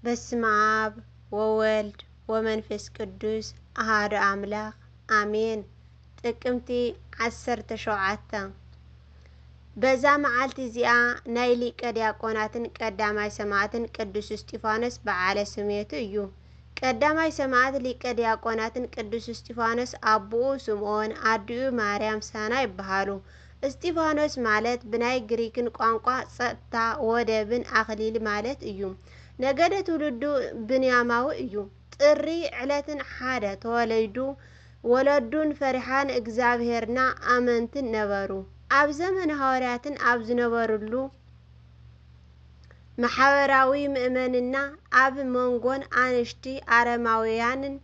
በስመ አብ ወወልድ ወመንፈስ ቅዱስ አሐዱ አምላክ አሜን። ጥቅምቲ 17 በዛ መዓልቲ እዚኣ ናይ ሊቀ ዲያቆናትን ቀዳማይ ሰማዕትን ቅዱስ እስጢፋኖስ በዓለ ስሜቱ እዩ። ቀዳማይ ሰማዕት ሊቀ ዲያቆናትን ቅዱስ እስጢፋኖስ አቡኡ ስምዖን አዲኡ ማርያም ሳና ይበሃሉ። እስጢፋኖስ ማለት ብናይ ግሪክን ቋንቋ ጸጥታ ወደብን አክሊል ማለት እዩ። ነገደ ትውልዱ ብንያማዊ እዩ። ጥሪ ዕለትን ሓደ ተወለዱ። ወለዱን ፈሪሃን እግዚአብሔርና አመንትን ነበሩ። ኣብ ዘመን ሐዋርያትን ኣብ ዝነበሩሉ ማሕበራዊ ምእመንና ኣብ መንጎን አንሽቲ አረማውያንን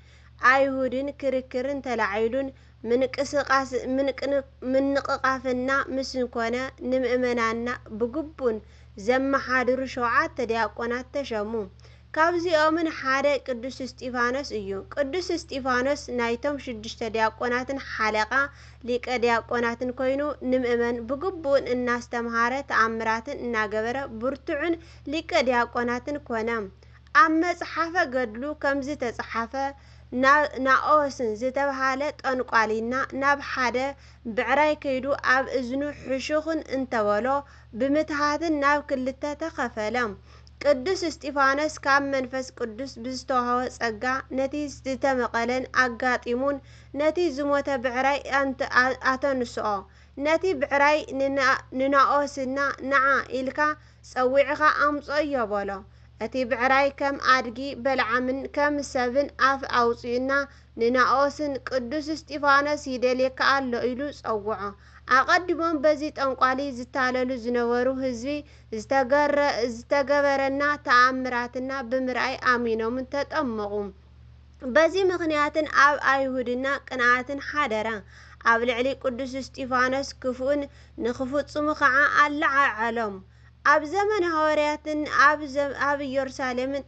አይሁድን ክርክርን ተላዒሉን ምንቅቃፍና ምስንኮነ ንምእመናና ብግቡን ዘመሓድሩ 7 ዲያቆናት ተሸሙ። ካብዚኦምን ሓደ ቅዱስ እስጢፋኖስ እዩ። ቅዱስ እስጢፋኖስ ናይቶም 6 ዲያቆናትን ሓለቃ ሊቀ ዲያቆናትን ኮይኑ ንምእመን ብግቡን እናስተምሃረ ተአምራትን እናገበረ ብርቱዕን ሊቀ ዲያቆናትን ኮነ። ኣብ መጽሓፈ ገድሉ ከምዚ ተጻሓፈ። ናኦስን ዝተባሃለ ጠንቋሊና ናብ ሓደ ብዕራይ ከይዱ ኣብ እዝኑ ሕሹኽን እንተበሎ ብምትሃትን ናብ ክልተ ተኸፈለ። ቅዱስ እስጢፋኖስ ካብ መንፈስ ቅዱስ ብዝተዋህቦ ጸጋ ነቲ ዝተመቐለን አጋጢሙን ነቲ ዝሞተ ብዕራይ ኣተንስኦ። ነቲ ብዕራይ ንናኦስና ንዓ ኢልካ ጸዊዕኻ ኣምጾ የበሎ። እቲ ብዕራይ ከም አድጊ በልዓምን ከም ሰብን ኣፍ ኣውፂኡና ንናኦስን ቅዱስ እስጢፋኖስ ይደልየካ ኣሎ ኢሉ ጸውዖ። አቀድሞም በዚ ጠንቋሊ ዝታለሉ ዝነበሩ ህዝቢ ዝተገበረና ተአምራትና ብምርአይ አሚኖም ተጠመቁ። በዚ ምክንያትን ኣብ አይሁድና ቅንዓትን ሓደረ። ኣብ ልዕሊ ቅዱስ እስጢፋኖስ ክፉእን ንክፍጽሙ ከዓ አለዓዓሎም። ኣብ ዘመን ሐዋርያትን ኣብ ኢየሩሳሌምን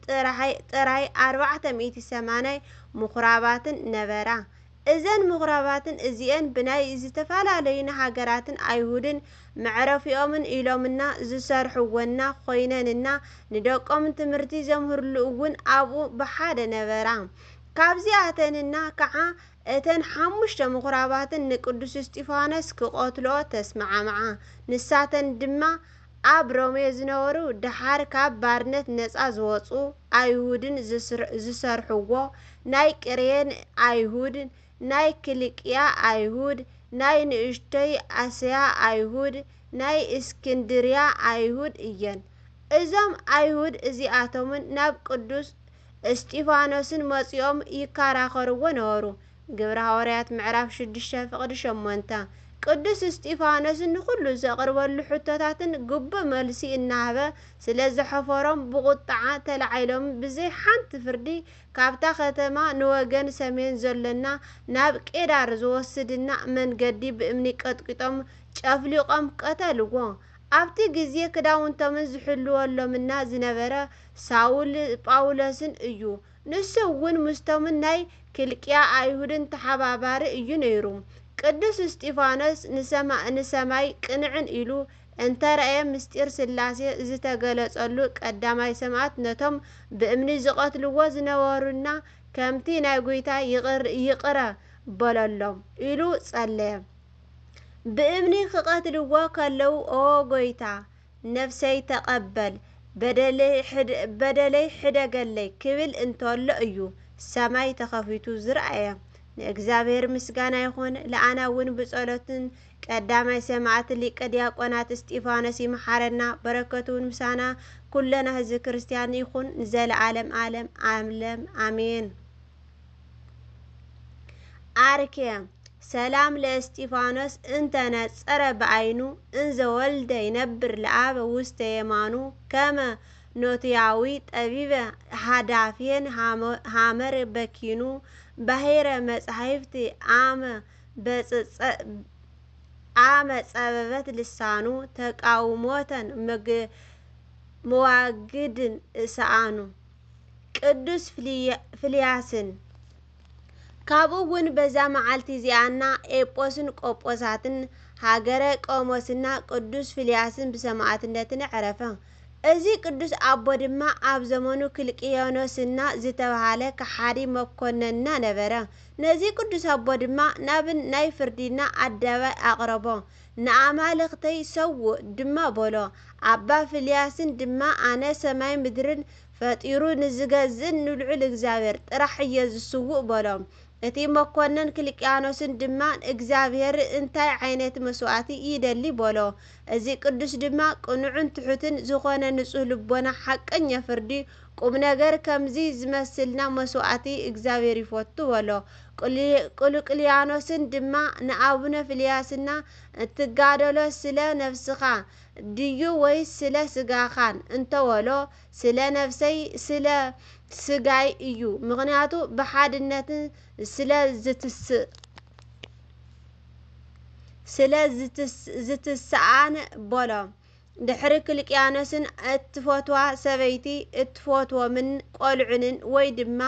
ጥራይ 480 ምኩራባትን ነበራ። እዘን ምኩራባትን እዚአን ብናይ ዝተፈላለዩ ሃገራትን አይሁድን መዕረፊኦምን ኢሎምና ዝሰርሕወና ኮይነንና ንደቆም ትምህርቲ ዘምህርሉ እውን ኣብኡ ብሓደ ነበራ። ካብዚኣተንና ከዓ እተን 5 ምኩራባትን ንቅዱስ እስጢፋኖስ ክቆትልኦ ተስማዕምዓ። ንሳተን ድማ ኣብ ሮሜ ዝነበሩ ድሓር ካብ ባርነት ነፃ ዝወፁ አይሁድን ዝሰርሕዎ ናይ ቅሬን አይሁድ፣ ናይ ክልቅያ አይሁድ፣ ናይ ንእሽተይ አስያ አይሁድ፣ ናይ እስክንድርያ አይሁድ እየን። እዞም አይሁድ እዚኣቶምን ናብ ቅዱስ እስጢፋኖስን መጺኦም ይከራከርዎ ነበሩ። ግብረ ሐዋርያት ምዕራፍ 6:8 ቅዱስ እስጢፋኖስ ንኩሉ ዘቅርበሉ ሕቶታትን ግቡእ መልሲ እናሃበ ስለ ዘሐፈሮም ብቁጣዓ ተላዒሎም ብዘይ ሓንቲ ፍርዲ ካብታ ከተማ ንወገን ሰሜን ዘሎና ናብ ቄዳር ዝወስድና መንገዲ ብእምኒ ቀጥቂጦም ጨፍሊቆም ቀተልዎ። ኣብቲ ግዜ ክዳውንቶምን ዝሕልወሎምና ዝነበረ ሳውል ጳውሎስን እዩ። ንሱ እውን ምስቶምን ናይ ክልቅያ አይሁድን ተሓባባሪ እዩ ነይሩ። ቅዱስ እስጢፋኖስ ንሰማይ ቅንዕን ኢሉ እንተረአየ ምስጢር ስላሴ ዝተገለጸሉ ቀዳማይ ሰማዕት ነቶም ብእምኒ ዝቀትልዎ ዝነበሩና ከምቲ ናይ ጎይታ ይቅረ በለሎም ኢሉ ጸለየ። ብእምኒ ክቀትልዎ ከለው ኦ ጎይታ ነፍሰይ ተቀበል በደለይ ሕደገለይ ክብል እንተሎ እዩ ሰማይ ተኸፊቱ ዝረአየ። ንእግዚአብሔር ምስጋና ይኹን። ለአና እውን ብጸሎትን ቀዳማይ ሰማዕት ሊቀ ዲያቆናት እስጢፋኖስ ይመሓረና። በረከቱን ምሳና ኩለና ህዝቢ ክርስቲያን ይኹን ዘለዓለም ዓለም ዓለም አሜን። አርኬ ሰላም ለእስጢፋኖስ እንተነጸረ በአይኑ እንዘ ወልደ ይነብር ለአበ ውስተ የማኑ ከመ ኖትያዊ ጠቢበ ሃዳፌን ሃመር በኪኑ ባሕረ መጻሕፍቲ አመ ጸበበት ልሳኑ ተቃውሞተን መዋግድን እሰአኑ። ቅዱስ ፍልያስን ካብኡ እውን በዛ መዓልቲ እዚኣና ኤጶስን ቆጶሳትን ሃገረ ቆሞስና ቅዱስ ፍልያስን ብሰማዕትነትን ዕረፈ። እዚ ቅዱስ አቦ ድማ ኣብ ዘመኑ ክልቅያኖስና ዝተባሃለ ከሓዲ መኮነንና ነበረ። ነዚ ቅዱስ አቦ ድማ ናብ ናይ ፍርዲና ኣደባባይ ኣቕረቦ። ንኣማልኽተይ ሰውእ ድማ በሎ። ኣባ ፊልያስን ድማ ኣነ ሰማይ ምድርን ፈጢሩ ንዝገዝእን ንልዑል እግዚአብሔር ጥራሕ እየ ዝስውእ በሎ። እቲ መኮነን ክልቅያኖስን ድማ እግዚአብሔር እንታይ ዓይነት መስዋዕቲ ይደሊ በሎ። እዚ ቅዱስ ድማ ቅኑዕን ትሑትን ዝኾነ ንጹህ ልቦና ሓቀኛ ፍርዲ ቁም ነገር ከምዚ ዝመስልና መስዋዕቲ እግዚአብሔር ይፈቱ በሎ። ቁልቅልያኖስን ድማ ንኣቡነ ፊልያስና እትጋደሎ ስለ ነፍስኻ ድዩ ወይስ ስለ ስጋኻን እንተበሎ ስለ ነፍሰይ ስለ ስጋይ እዩ ምክንያቱ ብሓድነት ስለ ዝትስኣን በሎ። ድሕሪ ክልቅያኖስን እትፈትዋ ሰበይቲ እትፈትዎምን ቆልዑንን ወይ ድማ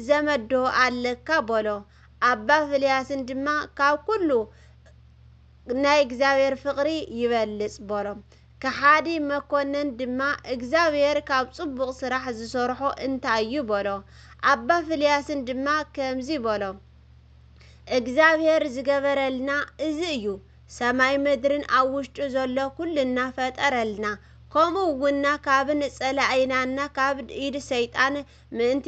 ዘመዶ ኣለካ በሎ። ኣባ ፊልያስን ድማ ካብ ኩሉ ናይ እግዚአብሔር ፍቅሪ ይበልጽ በሎ። ከሓዲ መኮነን ድማ እግዚአብሔር ካብ ጽቡቕ ስራሕ ዝሰርሖ እንታይ እዩ በሎ። ኣባ ፊልያስን ድማ ከምዚ በሎ። እግዚአብሔር ዝገበረልና እዚ እዩ። ሰማይ ምድርን ኣብ ውሽጡ ዘሎ ኩልና ፈጠረልና። ከምኡ ውና ካብ ጸላእናና ካብ ኢድ ሰይጣን ምእንቲ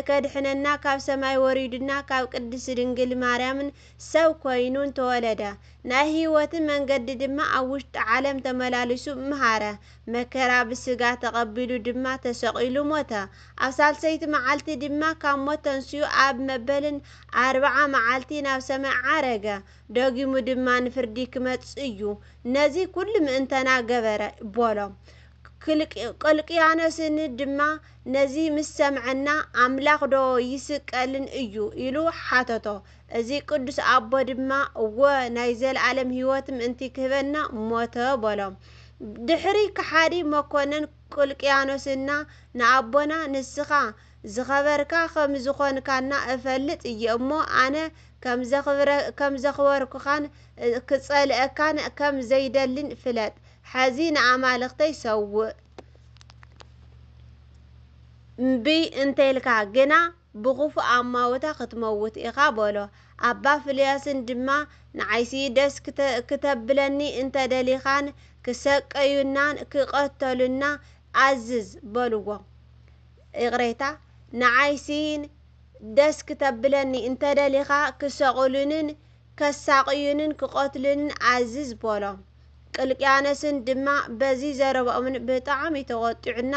ከድሕነና ካብ ሰማይ ወሪዱና ካብ ቅድስት ድንግል ማርያምን ሰብ ኮይኑ ተወለደ። ናይ ህይወት መንገዲ ድማ ኣብ ውሽጢ ዓለም ተመላልሱ መሃረ። መከራ ብስጋ ተቐቢሉ ድማ ተሰቂሉ ሞተ። ኣብ ሳልሰይቲ መዓልቲ ድማ ካብ ሞት ተንስኡ ኣብ መበልን 40 መዓልቲ ናብ ሰማይ ዓረገ። ደጊሙ ድማ ንፍርዲ ክመጽእ እዩ። ነዚ ኩሉ ምእንተና ገበረ በሎ። ቁልቅያኖስን ድማ ነዚ ምስ ሰምዐና ኣምላኽ ዶ ይስቀልን እዩ ኢሉ ሓተቶ። እዚ ቅዱስ አቦ ድማ እወ ናይ ዘለዓለም ህይወት ምእንቲ ክህበና ሞተ በሎ። ድሕሪ ከሓዲ መኮነን ቁልቅያኖስና ንኣቦና ንስኻ ዝኸበርካ ከም ዝኾንካና እፈልጥ እየ እሞ ኣነ ከም ዘኽበርኩኻን ክጸልአካን ከም ዘይደልን ፍለጥ። ሕዚ ንኣማልኽተይ ሰውእ እምቢ እንተይልካ ግና ብኽፉእ ኣማውታ ክትመውት ኢኻ በሎ። ኣባ ፊልያስን ድማ ንዓይሲ ደስ ክተብለኒ እንተደሊኻን ክሰቀዩናን ክቐተሉና ኣዝዝ በልዎ። ይቕሬታ ንዓይሲን ደስ ክተብለኒ እንተደሊኻ ክሰቕሉንን ከሳቅዩንን ክቐትሉንን ኣዝዝ በሎ። ቁልቅያኖስን ድማ በዚ ዘረብኦምን ብጣዕሚ ተቆጢዑና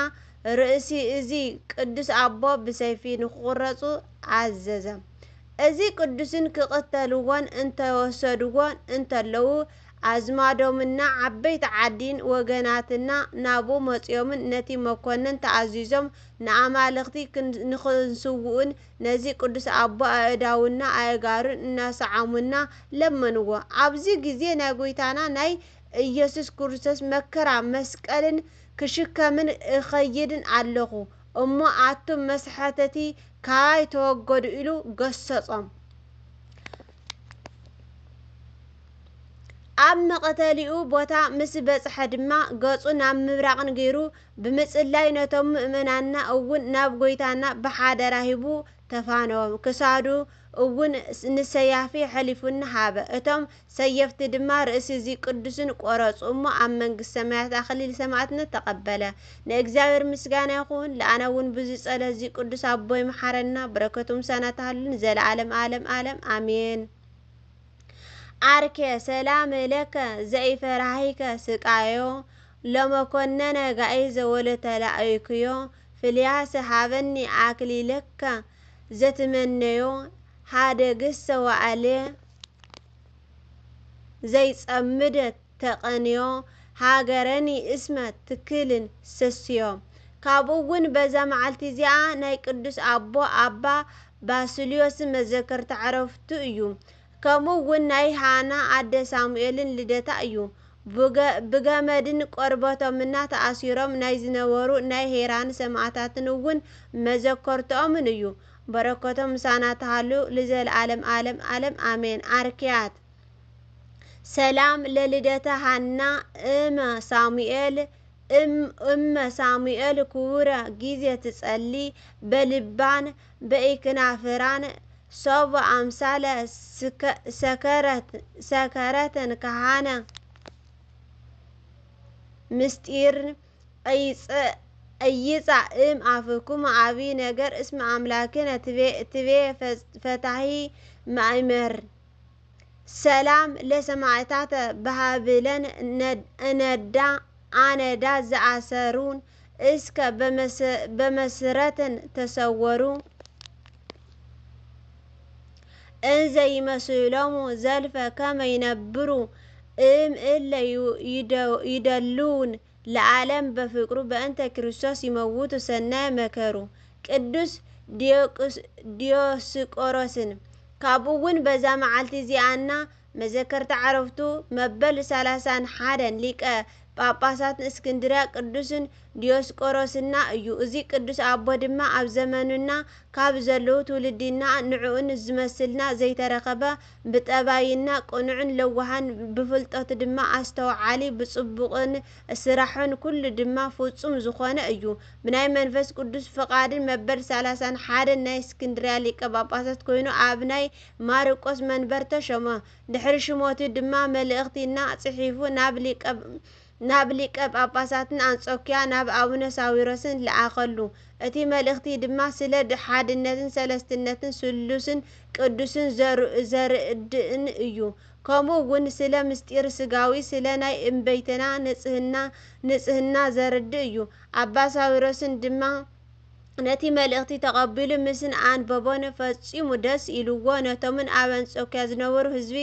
ርእሲ እዚ ቅዱስ አቦ ብሰይፊ ንክቁረፁ ኣዘዘ። እዚ ቅዱስን ክቅተልዎን እንተወሰድዎን እንተለዉ ኣዝማዶምና ዓበይቲ ዓዲን ወገናትና ናቡ መጺኦምን ነቲ መኮነን ተኣዚዞም ንኣማልኽቲ ንክንስውኡን ነዚ ቅዱስ አቦ ኣእዳውና ኣእጋሩን እናሰዓሙና ለመንዎ። ኣብዚ ግዜ ናይ ጎይታና ናይ ኢየሱስ ክርስቶስ መከራ መስቀልን ክሽከምን እኸይድን ኣለኹ እሞ ኣቱም መስሓተቲ ካባይ ተወገዱ ኢሉ ገሰጾም። ኣብ መቐተሊኡ ቦታ ምስ በጽሐ ድማ ገጹ ናብ ምብራቕን ገይሩ ብምጽላይ ነቶም ምእመናንና እውን ናብ ጎይታና ብሓደራ ሂቡ ተፋነዎም። ክሳዱ እውን ንሰያፊ ሕሊፉና ሃበ። እቶም ሰየፍቲ ድማ ርእሲ እዚ ቅዱስን ቆረጹ እሞ ኣብ መንግስቲ ሰማያት ኣኽሊል ሰማዕትነት ተቐበለ። ንእግዚአብሔር ምስጋና ይኹን። ለኣነ እውን ብዙ ጸሎት እዚ ቅዱስ አቦ ይምሓረና። በረከቱም ሳና ተሃሉን ዘለዓለም ዓለም ዓለም አሜን። አርኬ ሰላም ለከ ዘይፈራሂከ ስቃዮ ለመኮነነ ጋኢ ዘወለተላእክዮ ፊልያስ ሃበኒ አክሊለከ ዘትመነዮ ሃደግሰ ዋዕሌ ዘይጸምድ ተቐንዮ ሃገረኒ እስመ ትክልን ሰስዮ። ካብኡ እውን በዛ መዓልቲ እዚኣ ናይ ቅዱስ አቦ ኣባ ባስልዮስ መዘከርታ ዕረፍቱ እዩ። ከምኡ እውን ናይ ሃና ኣደ ሳሙኤልን ልደታ እዩ። ብገመድን ቆርበቶምና ተኣሲሮም ናይ ዝነበሩ ናይ ሄራን ሰማዕታትን እውን መዘከርቶምን እዩ። በረከቶም ምሳና ተሃሉ ለዘለዓለም ዓለም ዓለም አሜን። አርኪያት ሰላም ለልደታ ሃና እመ ሳሙኤል እመ ሳሙኤል ክቡረ ጊዜ ትጸሊ በልባን በኢክናፍራን ሶብ አምሳለ ሰከረትን ካህነ ምስጢር እይጻእም አፍኩም አብይ ነገር እስመ አምላክነ ትቤ ፈታሒ ማእመር ሰላም ለሰማዕታት በሃብለን እነዳ አነዳ ዘአሰሩን እስከ በመስረትን ተሰወሩ እንዘ ይመስሎሙ ዘልፈ ከመ ይነብሩ እለ ይደሉን ለዓለም በፍቅሩ በእንተ ክርስቶስ ይመውቱ ሰናይ መከሩ። ቅዱስ ዲዮስቆሮስን ካብኡውን በዛ መዓልቲ እዚኣና መዘከርታ ዓረፍቱ መበል 31 ሊቀ ጳጳሳት እስክንድርያ ቅዱስን ዲዮስቆሮስና እዩ። እዚ ቅዱስ አቦ ድማ ኣብ ዘመኑና ካብ ዘለዉ ትውልድና ንዑኡን ዝመስልና ዘይተረኸበ ብጠባይና ቅኑዕን ለዋሃን ብፍልጠቱ ድማ ኣስተውዓሊ ብጽቡቕን ስራሑን ኩሉ ድማ ፍጹም ዝኾነ እዩ። ብናይ መንፈስ ቅዱስ ፍቓድን መበል 31 ናይ እስክንድርያ ሊቀ ጳጳሳት ኮይኑ ኣብ ናይ ማርቆስ መንበር ተሾመ። ድሕሪ ሽሞቱ ድማ መልእኽቲና ጽሒፉ ናብ ሊቀ ጳጳሳትን አንጾኪያ ናብ አቡነ ሳዊሮስን ለኣኸሉ። እቲ መልእኽቲ ድማ ስለ ሓድነትን ሰለስትነትን ስሉስን ቅዱስን ዘርድእን እዩ። ከምኡ እውን ስለ ምስጢር ስጋዊ ስለ ናይ እምበይትና ንጽህና ዘርድእ እዩ። አባ ሳዊሮስን ድማ ነቲ መልእኽቲ ተቐቢሉ ምስን አንበቦን ፈጺሙ ደስ ኢልዎ ነቶምን ኣብ አንጾኪያ ዝነበሩ ህዝቢ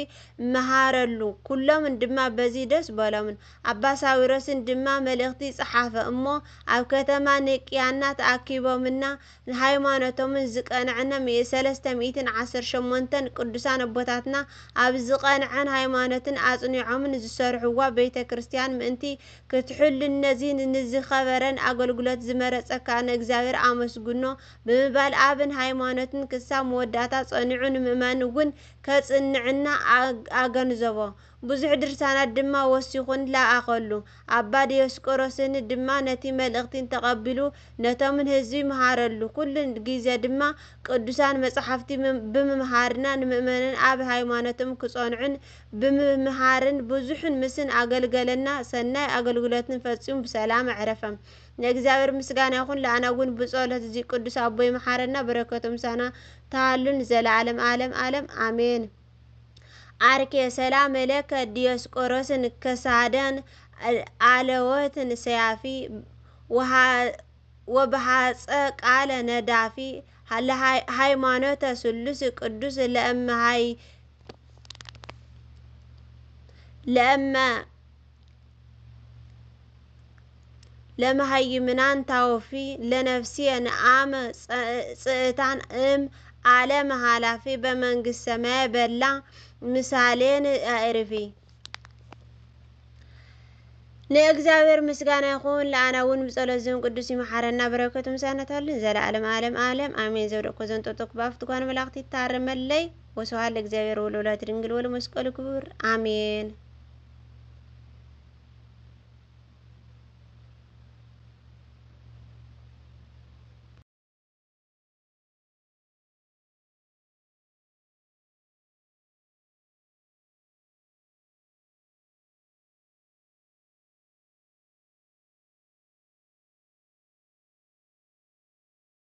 መሃረሉ ኩሎምን ድማ በዚ ደስ በሎምን። አባ ሳዊሮስን ድማ መልእኽቲ ጸሓፈ እሞ ኣብ ከተማ ኒቅያና ተኣኪቦምና ሃይማኖቶምን ዝቀንዐነ 318 ቅዱሳን ኣቦታትና ኣብ ዝቐንዐን ሃይማኖትን አጽኒዖምን ዝሰርሕዋ ቤተ ክርስቲያን ምእንቲ ክትሕሉ ነዚ ንዝኸበረን ኣገልግሎት ዝመረጸካ ንእግዚኣብሔር አመስግኖ ብምባል ኣብን ሃይማኖትን ክሳብ መወዳእታ ጸኒዑ ንምእመን እውን ከጽንዕና ኣገንዘቦ። ብዙሕ ድርሳናት ድማ ወሲኹን ለኣኸሉ። አባ ዲዮስቆሮስን ድማ ነቲ መልእኽቲ ተቐቢሉ ነቶምን ህዝቢ መሃረሉ። ኩሉ ግዜ ድማ ቅዱሳን መጻሕፍቲ ብምምሃርና ንምእመንን ኣብ ሃይማኖቶም ክጸንዑን ብምምሃርን ብዙሕን ምስን ኣገልገለና ሰናይ ኣገልግሎትን ፈጺሙ ብሰላም ዕረፈ። ንእግዚኣብሔር ምስጋና ይኹን። ለኣና እውን ብጸሎት እዚ ቅዱስ አቦ ይመሓረና። በረከቶም ሳና ተሃሉን ዘለዓለም ዓለም ዓለም አሜን። አርኬ ሰላም ለከ ዲዮስቆሮስን ከሳደን አለወትን ሰያፊ ወበሃጸ ቃለ ነዳፊ ሃይማኖተ ስሉስ ቅዱስ ለመሃይምናን ታወፊ ለነፍስየ ነአመ ጽእታን ዓለም ሃላፊ በመንግስት ሰማይ በላ ምሳሌን አዕርፊ። ንእግዚኣብሔር ምስጋና ይኹን። ለኣና እውን ብጸሎት ዞም ቅዱስ ይመሓረና። በረከቱም ሳነታልን ዘለዓለም ዓለም ዓለም አሜን። ዘብደቆ ዘንጦጦ ክባፍት ጓን መላእኽቲ ታረመለይ ወስብሐት ለእግዚአብሔር ወለወላዲቱ ድንግል ወለመስቀሉ ክቡር አሜን።